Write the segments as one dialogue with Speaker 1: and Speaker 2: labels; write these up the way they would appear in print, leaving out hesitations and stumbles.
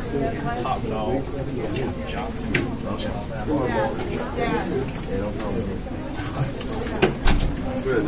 Speaker 1: Top dog, Johnson.
Speaker 2: Good,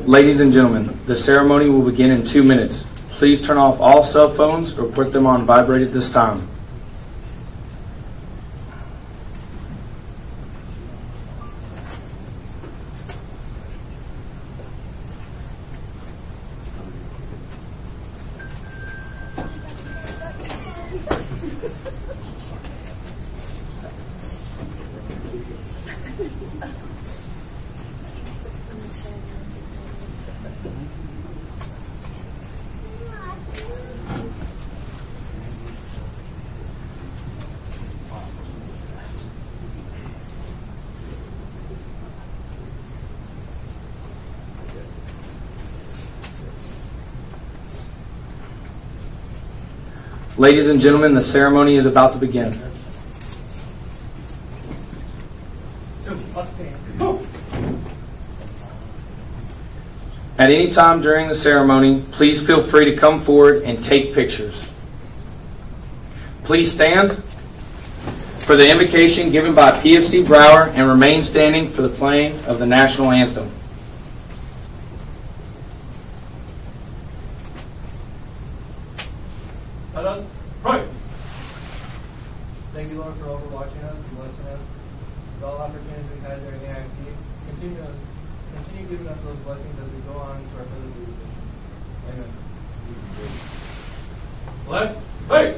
Speaker 3: Ladies and gentlemen, the ceremony will begin in 2 minutes. Please turn off all cell phones or put them on vibrate at this time. Ladies and gentlemen, the ceremony is about to begin. At any time during the ceremony, please feel free to come forward and take pictures. Please stand for the invocation given by PFC Brower and remain standing for the playing of the national anthem.
Speaker 4: Let us pray. Thank you, Lord, for overwatching us and blessing us with all opportunities we've had during the IMT. Continue giving us those blessings as we go on to our further position. Amen. Left, right.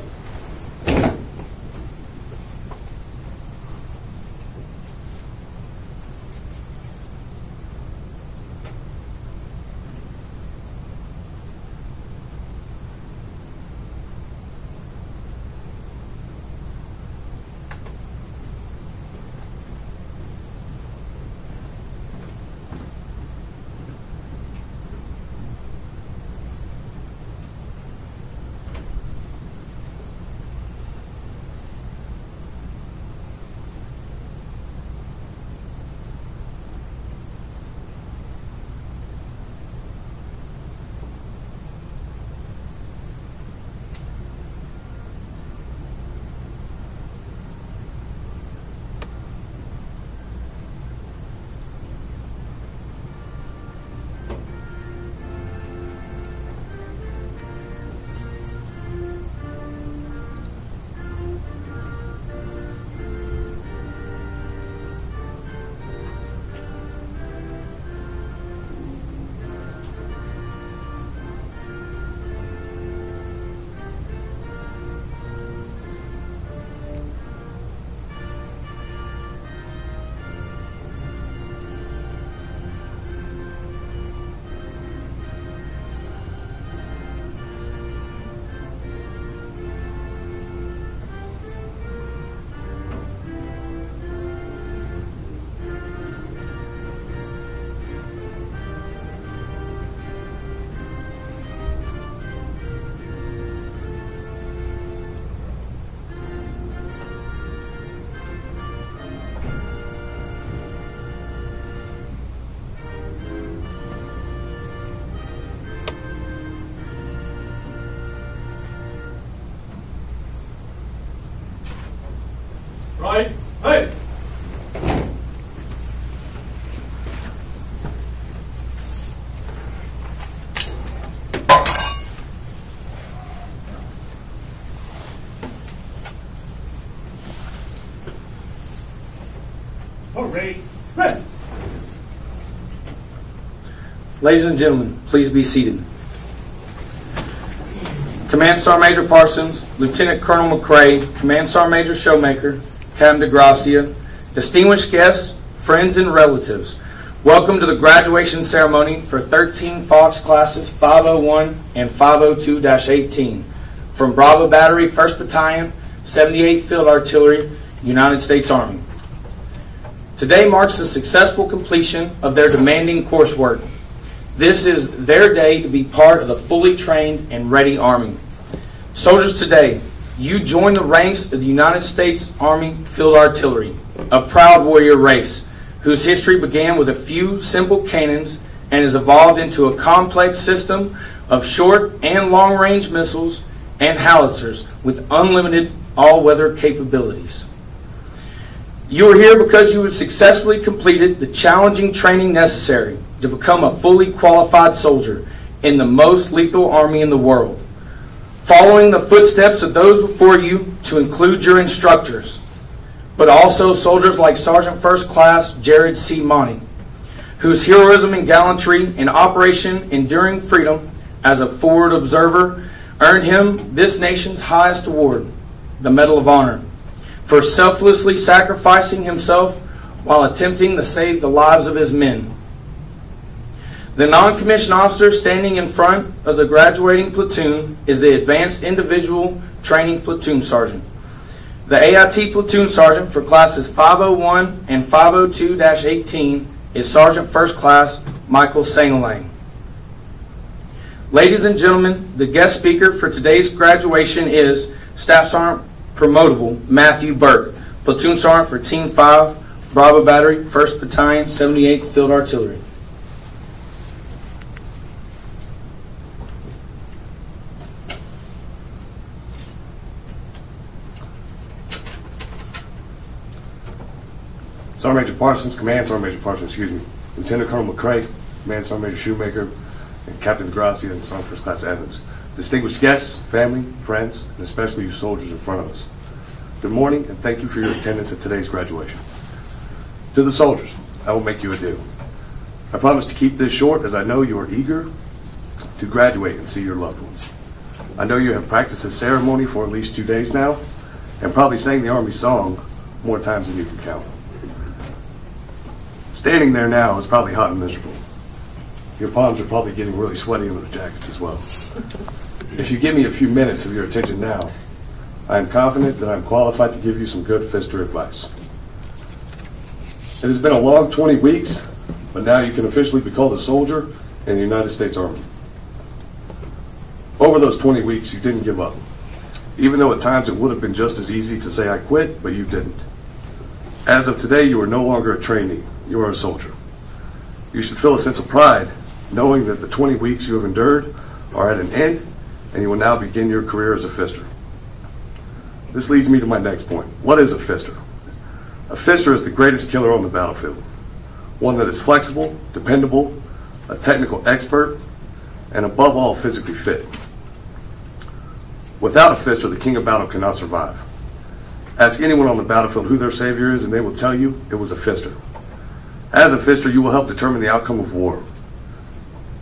Speaker 1: Ready? Ready.
Speaker 3: Ladies and gentlemen, please be seated. Command Sergeant Major Parsons, Lieutenant Colonel McCrae, Command Sergeant Major Showmaker, Captain DeGracia, distinguished guests, friends, and relatives, welcome to the graduation ceremony for 13 Fox classes 501 and 502-18 from Bravo Battery, 1st Battalion, 78th Field Artillery, United States Army. Today marks the successful completion of their demanding coursework. This is their day to be part of the fully trained and ready Army. Soldiers, today, you join the ranks of the United States Army Field Artillery, a proud warrior race whose history began with a few simple cannons and has evolved into a complex system of short and long-range missiles and howitzers with unlimited all-weather capabilities. You are here because you have successfully completed the challenging training necessary to become a fully qualified soldier in the most lethal army in the world, following the footsteps of those before you to include your instructors, but also soldiers like Sergeant First Class Jared C. Monty, whose heroism and gallantry in Operation Enduring Freedom as a forward observer earned him this nation's highest award, the Medal of Honor, for selflessly sacrificing himself while attempting to save the lives of his men. The non-commissioned officer standing in front of the graduating platoon is the Advanced Individual Training Platoon Sergeant. The AIT Platoon Sergeant for classes 501 and 502-18 is Sergeant First Class Michael Saint-Alain. Ladies and gentlemen, the guest speaker for today's graduation is Staff Sergeant Promotable Matthew Burke, Platoon Sergeant for Team 5, Bravo Battery, 1st Battalion, 78th Field Artillery.
Speaker 2: Sergeant Major Parsons, Command Sergeant Major Parsons, Lieutenant Colonel McCrae, Command Sergeant Major Shoemaker, and Captain DeGracia and Sergeant First Class Evans. Distinguished guests, family, friends, and especially you soldiers in front of us. Good morning, and thank you for your attendance at today's graduation. To the soldiers, I will make you a due. I promise to keep this short as I know you are eager to graduate and see your loved ones. I know you have practiced this ceremony for at least 2 days now, and probably sang the Army song more times than you can count. Standing there now is probably hot and miserable. Your palms are probably getting really sweaty under the jackets as well. If you give me a few minutes of your attention now, I am confident that I'm qualified to give you some good Fister advice. It has been a long 20 weeks, but now you can officially be called a soldier in the United States Army. Over those 20 weeks, you didn't give up. Even though at times it would have been just as easy to say I quit, but you didn't. As of today, you are no longer a trainee. You are a soldier. You should feel a sense of pride knowing that the 20 weeks you have endured are at an end and you will now begin your career as a Fister. This leads me to my next point. What is a Fister? A Fister is the greatest killer on the battlefield. One that is flexible, dependable, a technical expert, and above all, physically fit. Without a Fister, the king of battle cannot survive. Ask anyone on the battlefield who their savior is and they will tell you it was a Fister. As a Fister, you will help determine the outcome of war.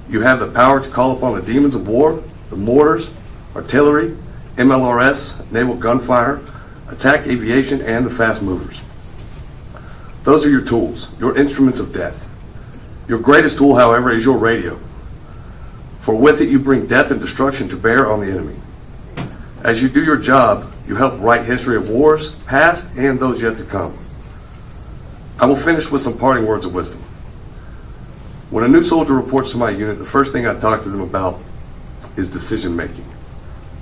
Speaker 2: You have the power to call upon the demons of war, the mortars, artillery, MLRS, naval gunfire, attack aviation, and the fast movers. Those are your tools, your instruments of death. Your greatest tool, however, is your radio. For with it you bring death and destruction to bear on the enemy. As you do your job, you help write history of wars, past and those yet to come. I will finish with some parting words of wisdom. When a new soldier reports to my unit, the first thing I talk to them about is decision making.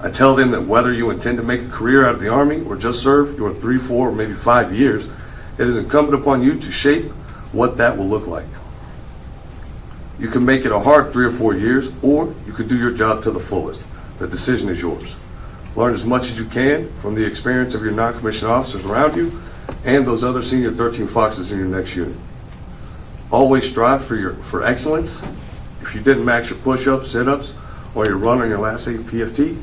Speaker 2: I tell them that whether you intend to make a career out of the Army or just serve your 3, 4, or maybe 5 years, it is incumbent upon you to shape what that will look like. You can make it a hard 3 or 4 years, or you can do your job to the fullest. The decision is yours. Learn as much as you can from the experience of your non-commissioned officers around you and those other senior 13 Foxes in your next unit. Always strive for excellence. If you didn't max your push-ups, sit-ups, or your run on your last PFT,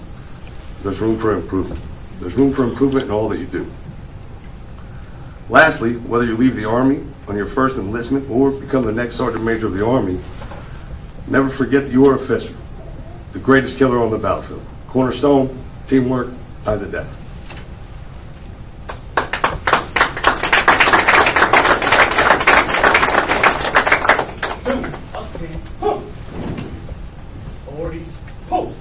Speaker 2: there's room for improvement. There's room for improvement in all that you do. Lastly, whether you leave the Army on your first enlistment or become the next Sergeant Major of the Army, never forget that you are a Fister, the greatest killer on the battlefield. Cornerstone, teamwork, eyes of death.
Speaker 1: Authorities, post.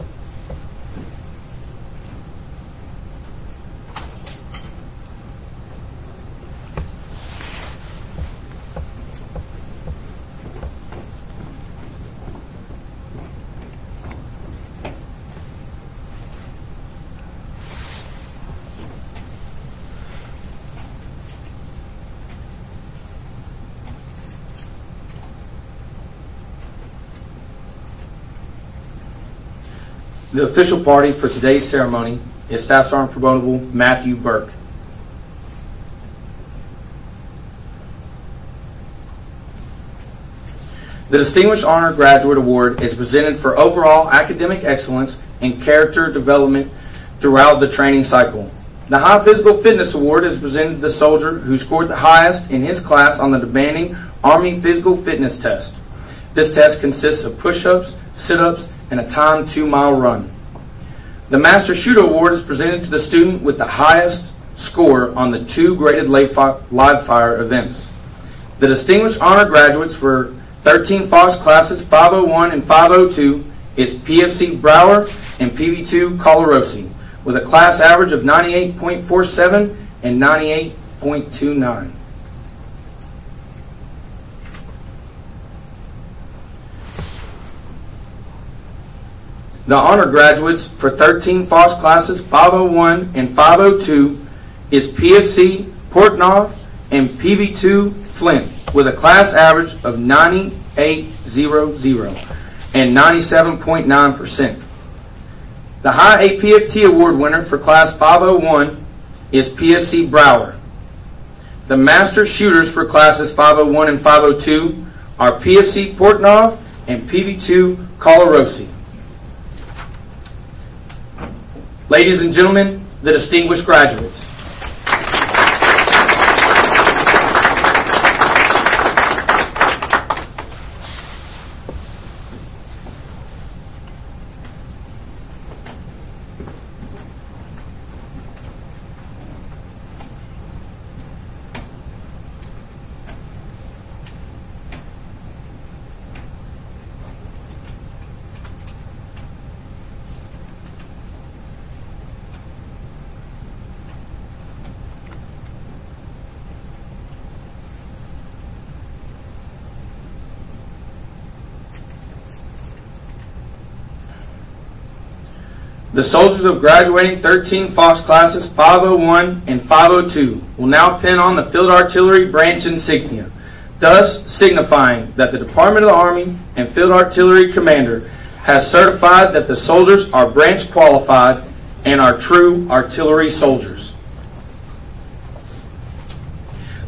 Speaker 3: The official party for today's ceremony is Staff Sergeant Promotional Matthew Burke. The Distinguished Honor Graduate Award is presented for overall academic excellence and character development throughout the training cycle. The High Physical Fitness Award is presented to the soldier who scored the highest in his class on the demanding Army Physical Fitness Test. This test consists of push-ups, sit-ups, and a timed 2-mile run. The Master Shooter Award is presented to the student with the highest score on the 2 graded live fire events. The Distinguished Honor Graduates for 13 Fox classes 501 and 502 is PFC Brower and PV2 Colarosi, with a class average of 98.47 and 98.29. The honor graduates for 13 Fox classes 501 and 502 is PFC Portnoy and PV2 Flint, with a class average of 98.00 and 97.9%. The High APFT Award winner for Class 501 is PFC Brower. The Master Shooters for Classes 501 and 502 are PFC Portnoy and PV2 Colarosi. Ladies and gentlemen, the distinguished graduates. The soldiers of graduating 13 Fox classes 501 and 502 will now pin on the Field Artillery branch insignia, thus signifying that the Department of the Army and Field Artillery Commander has certified that the soldiers are branch qualified and are true artillery soldiers.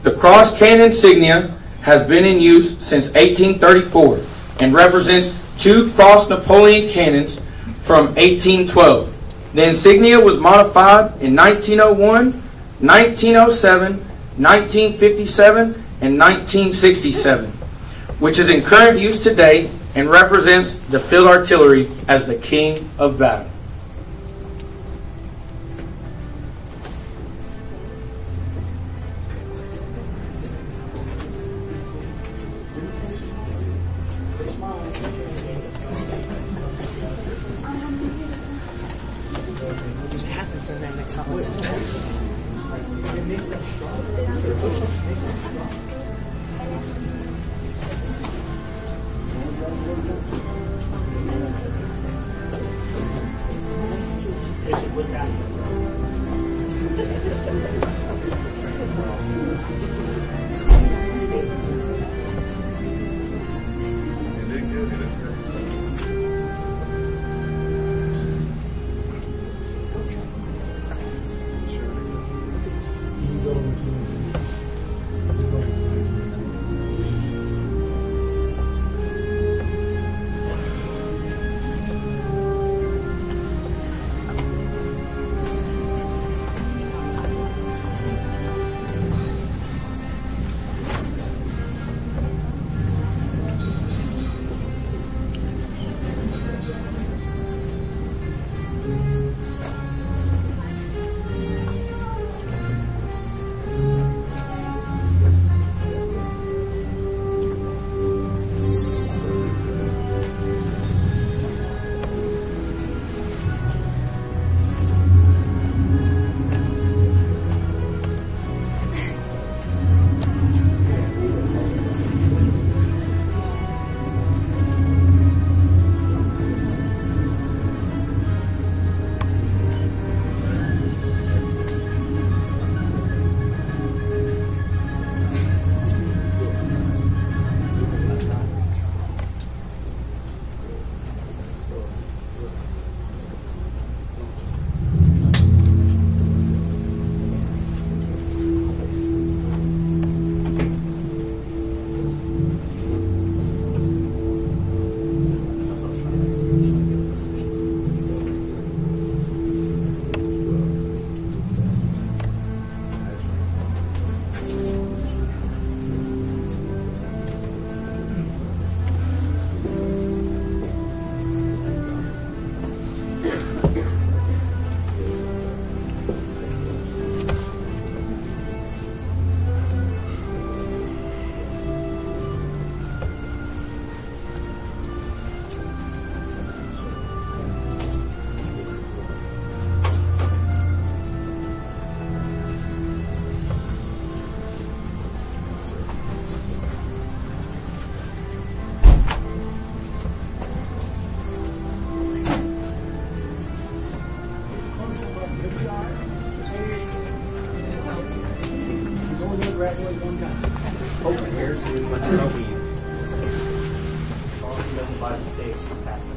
Speaker 3: The cross cannon insignia has been in use since 1834 and represents 2 cross Napoleon cannons from 1812. The insignia was modified in 1901, 1907, 1957, and 1967, which is in current use today and represents the field artillery as the king of battle.
Speaker 5: Open here to let her know we. As long as he doesn't buy the steaks, she'll pass them.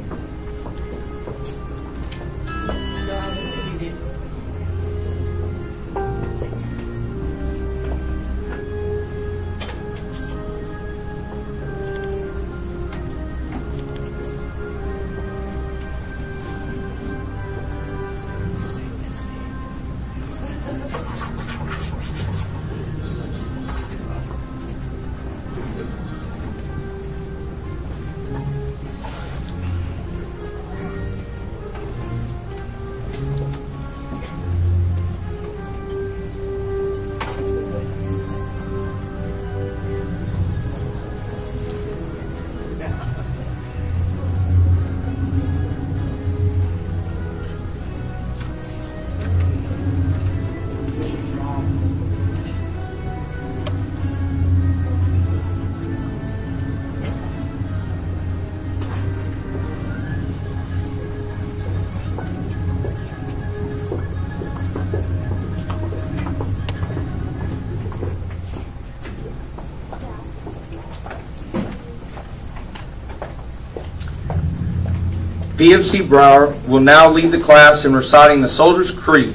Speaker 3: PFC Brower will now lead the class in reciting the Soldier's Creed.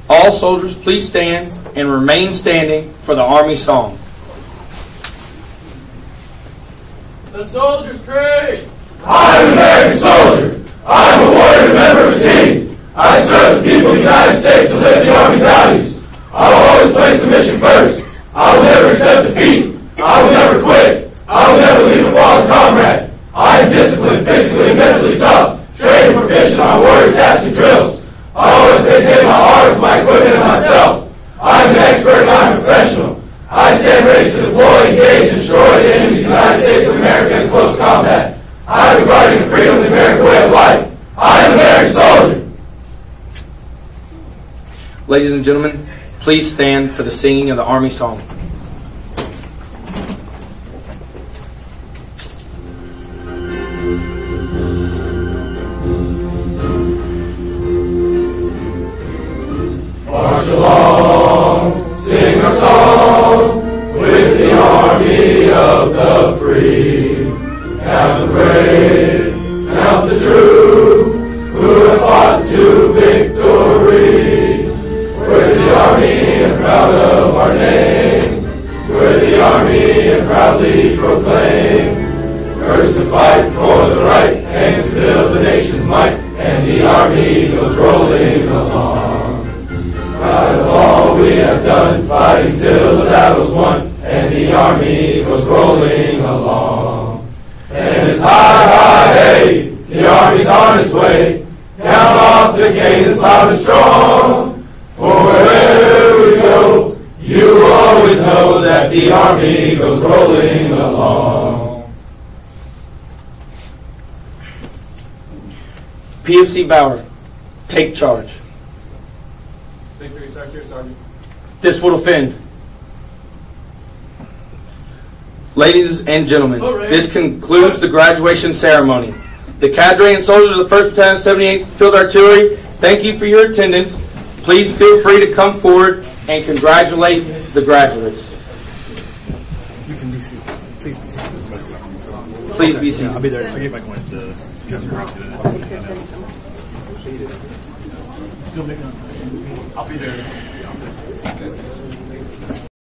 Speaker 3: All soldiers, please stand and remain standing for the Army song.
Speaker 4: The Soldier's Creed!
Speaker 6: I'm an American soldier. I'm a warrior, member of a team. I serve the people of the United States and live the Army values. I will always place the mission first. I will never accept defeat. I will never quit. I will never leave a fallen comrade. I am disciplined, physically and mentally tough. Trained and proficient on warrior tasks and drills. I always maintain my arms, my equipment, and myself. I am an expert and I am a professional. I stand ready to deploy, engage, and destroy the enemies of the United States of America in close combat. I am regarding the freedom of the American way of life. I am an American soldier.
Speaker 3: Ladies and gentlemen, please stand for the singing of the Army song.
Speaker 6: March along, sing our song, with the army of the free. Count the brave, count the true, who have fought to victory. We're the army and proud of our name. We're the army and proudly proclaim. First to fight for the right, and to build the nation's might, and the army goes rolling along. Proud of all we have done, fighting till the battle's won, and the army goes rolling along. And it's high, high, hey, the army's on its way. Count off the cadence loud and strong. For wherever we go, you will always know that the army goes rolling along.
Speaker 3: PFC Bauer, take charge.
Speaker 4: Victory starts here, Sergeant.
Speaker 3: This will defend. Ladies and gentlemen, this concludes the graduation ceremony. The cadre and soldiers of the 1st Battalion 78th Field Artillery, thank you for your attendance. Please feel free to come forward and congratulate the graduates.
Speaker 5: You can be seated. Please be seated.
Speaker 3: Please be seated.
Speaker 5: I'll be there. I'll get my coins to
Speaker 4: I'll be there.